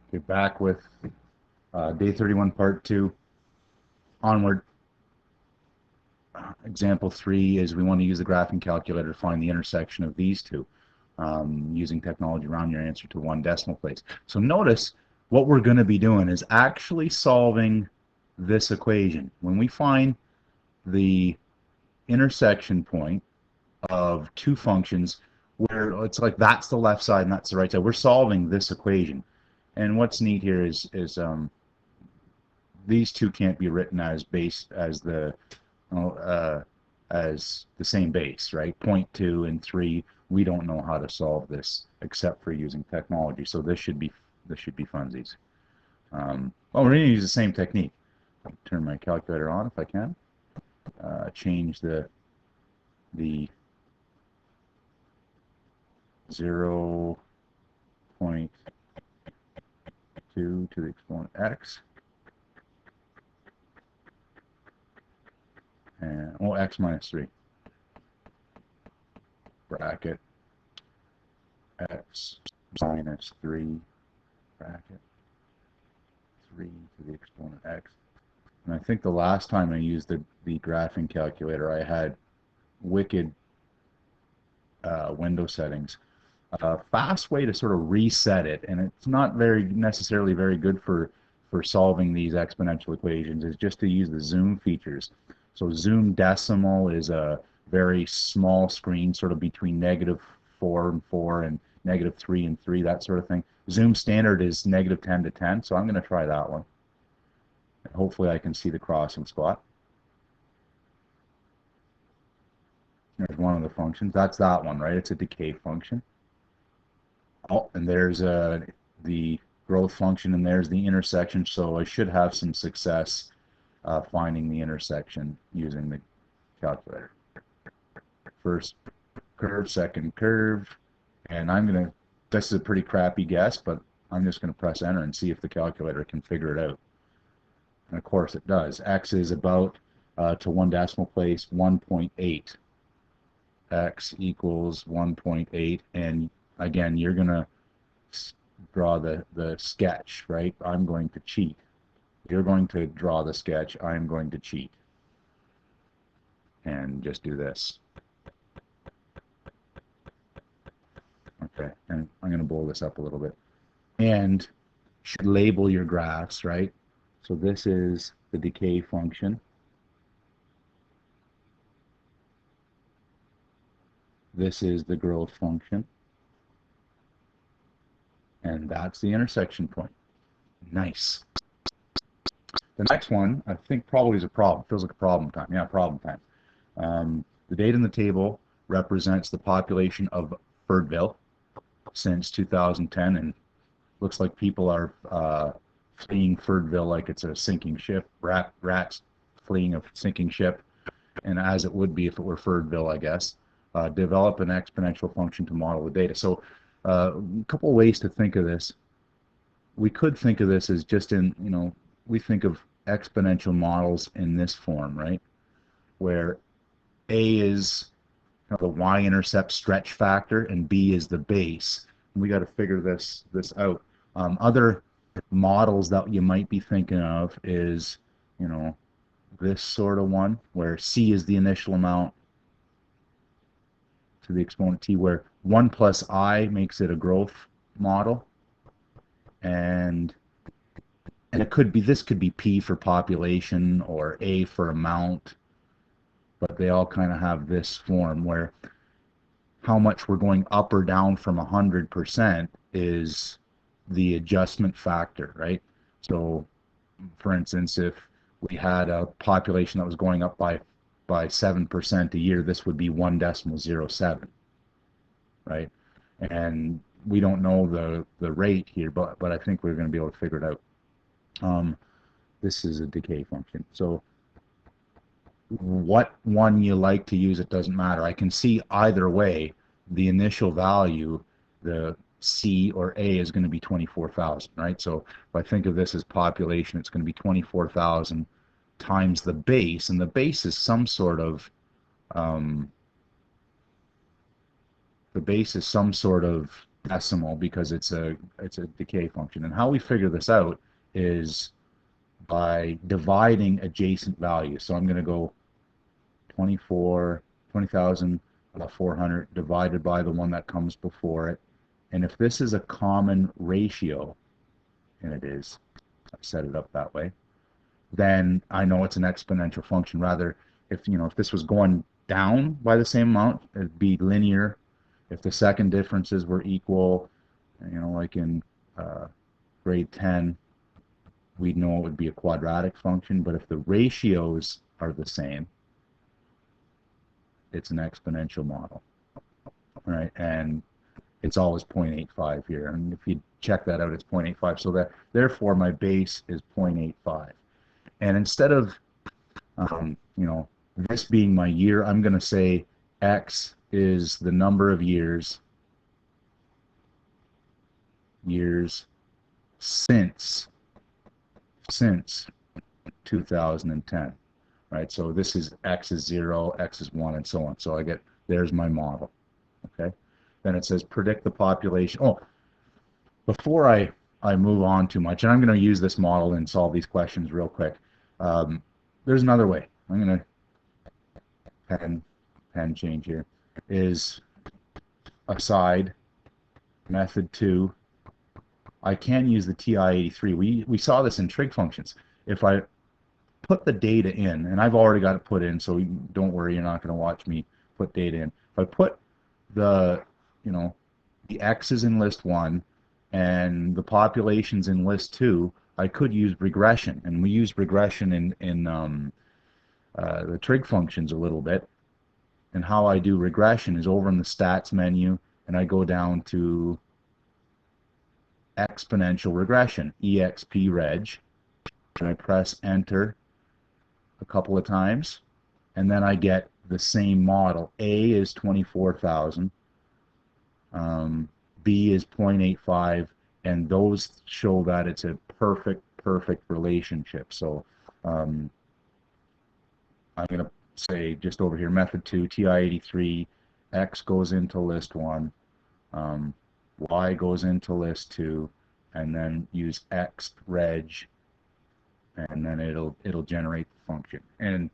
Okay, back with day 31, part 2. Onward. Example 3 is we want to use the graphing calculator to find the intersection of these two using technology around your answer to one decimal place. So notice what we're going to be doing is actually solving this equation. When we find the intersection point of two functions where it's like that's the left side and that's the right side, we're solving this equation. And what's neat here is these two can't be written as base as the same base, right? 0.2 and 3. We don't know how to solve this except for using technology. So this should be funsies. Well, we're going to use the same technique. I'll turn my calculator on if I can. Change the 0.2 to the exponent x. And x minus 3 bracket x minus 3 bracket 3 to the exponent x. And I think the last time I used the graphing calculator, I had wicked window settings. A fast way to sort of reset it, and it's not necessarily very good for solving these exponential equations, is just to use the zoom features. So zoom decimal is a very small screen, sort of between -4 and 4 and -3 and 3, that sort of thing. Zoom standard is -10 to 10, so I'm going to try that one. Hopefully I can see the crossing spot. There's one of the functions. That's that one, right? It's a decay function. Oh, and there's the growth function, and there's the intersection, so I should have some success finding the intersection using the calculator. First curve, second curve, and this is a pretty crappy guess, but I'm just going to press enter and see if the calculator can figure it out. And of course it does. X is about to one decimal place 1.8. X equals 1.8, and again you're going to draw the sketch, right? I'm going to cheat. You're going to draw the sketch. I'm going to cheat. And just do this. Okay, and I'm going to blow this up a little bit. And you should label your graphs, right? So this is the decay function. This is the growth function. And that's the intersection point. Nice. The next one, I think probably is a problem. Feels like a problem time. Yeah, problem time. The data in the table represents the population of Ferdville since 2010, and looks like people are fleeing Ferdville like it's a sinking ship. Rats fleeing a sinking ship, and as it would be if it were Ferdville, I guess. Develop an exponential function to model the data. So a couple of ways to think of this. We could think of this as just we think of exponential models in this form, right? Where A is the y-intercept stretch factor and B is the base. And we got to figure this out. Other models that you might be thinking of is, this sort of one where C is the initial amount to the exponent t, where 1 plus I makes it a growth model, and this could be P for population or A for amount, but they all kind of have this form where how much we're going up or down from 100% is the adjustment factor, right? So for instance, if we had a population that was going up by 7% a year, this would be 1.07, right? And we don't know the rate here, but I think we're going to be able to figure it out. This is a decay function. So what one you like to use, it doesn't matter. I can see either way. The initial value, the C or A, is going to be 24,000, right? So if I think of this as population, it's going to be 24,000 times the base, and the base is some sort of decimal because it's a decay function. And how we figure this out is by dividing adjacent values. So I'm going to go 20,400 divided by the one that comes before it. And if this is a common ratio, and it is, I set it up that way, then I know it's an exponential function. Rather, if this was going down by the same amount, it'd be linear. If the second differences were equal, like in grade 10, we'd know it would be a quadratic function. But if the ratios are the same, it's an exponential model, right? And it's always 0.85 here. And if you check that out, it's 0.85. So that therefore my base is 0.85. And instead of this being my year, I'm going to say X is the number of years since 2010, right? So this is X is 0, X is 1, and so on. So there's my model, okay? Then it says predict the population. Oh, before I move on too much, and I'm going to use this model and solve these questions real quick. There's another way. I'm going to pen change here. Is aside method 2. I can use the TI-83. We saw this in trig functions. If I put the data in, and I've already got it put in, so don't worry, you're not going to watch me put data in. If I put the X's in list 1 and the populations in list 2, I could use regression, and we use regression in the trig functions a little bit. And how I do regression is over in the stats menu, and I go down to exponential regression, expreg, and I press enter a couple of times, and then I get the same model. A is 24,000, B is 0.85, and those show that it's a perfect relationship. So I'm going to say just over here, method 2, TI-83, X goes into list 1, Y goes into list 2, and then use expreg, and then it'll generate the function. And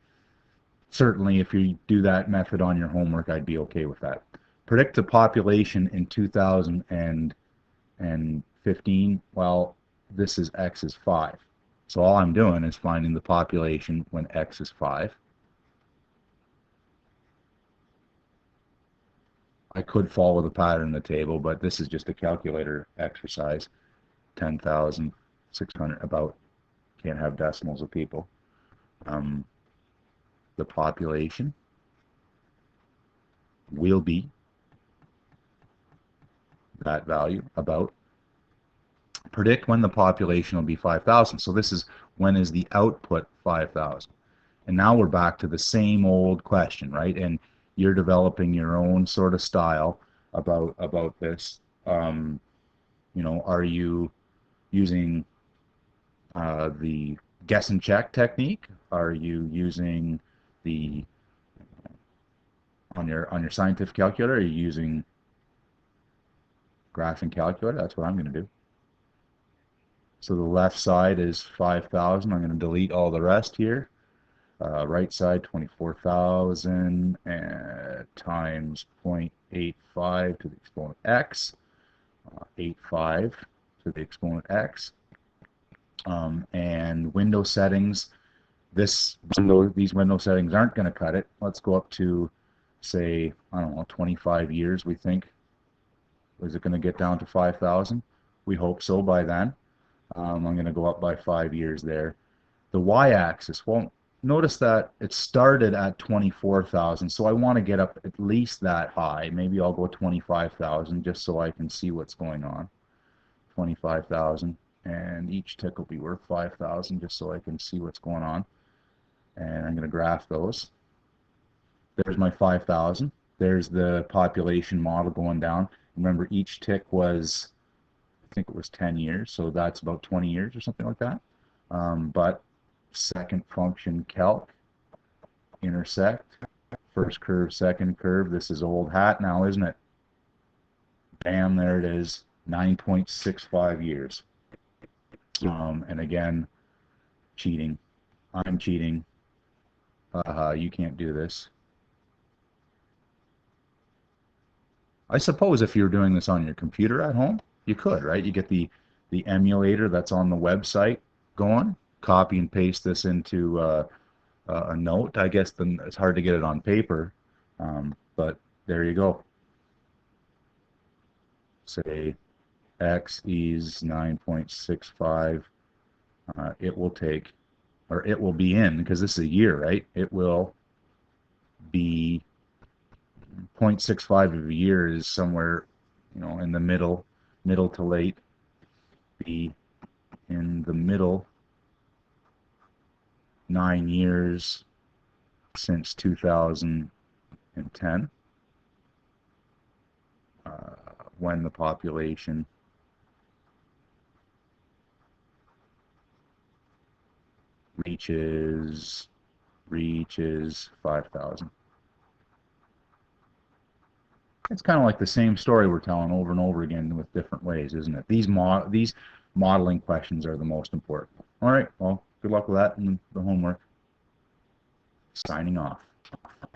certainly if you do that method on your homework, I'd be okay with that. Predict the population in 2015. Well, this is X is 5. So all I'm doing is finding the population when X is 5. I could follow the pattern in the table, but this is just a calculator exercise. 10,600, about, can't have decimals of people. The population will be that value, about. Predict when the population will be 5,000. So this is when is the output 5,000. And now we're back to the same old question, right? And you're developing your own sort of style about this. Are you using the guess and check technique? Are you using the on your scientific calculator? Are you using graphing calculator? That's what I'm going to do. So the left side is 5,000. I'm going to delete all the rest here. Right side 24,000 times 0.85 to the exponent x, 85 to the exponent x, and window settings. These window settings aren't going to cut it. Let's go up to, say, I don't know, 25 years. We think. Is it going to get down to 5,000? We hope so by then. I'm going to go up by 5 years there. The y-axis, well, notice that it started at 24,000, so I want to get up at least that high. Maybe I'll go 25,000 just so I can see what's going on. 25,000, and each tick will be worth 5,000 just so I can see what's going on. And I'm going to graph those. There's my 5,000. There's the population model going down. Remember, each tick was, I think it was 10 years, so that's about 20 years or something like that. But second function calc, intersect, first curve, second curve. This is old hat now, isn't it? Bam, there it is, 9.65 years. And again, cheating. I'm cheating. You can't do this. I suppose if you're doing this on your computer at home, you could, right? You get the emulator that's on the website going, copy and paste this into a note. I guess then it's hard to get it on paper, but there you go. Say X is 9.65. It will take, or it will be in, because this is a year, right? It will be 0.65 of a year is somewhere, in the middle to late. Be in the middle 9 years since 2010, when the population reaches 5,000. It's kind of like the same story we're telling over and over again with different ways, isn't it? These modeling questions are the most important. All right, well, good luck with that and the homework. Signing off.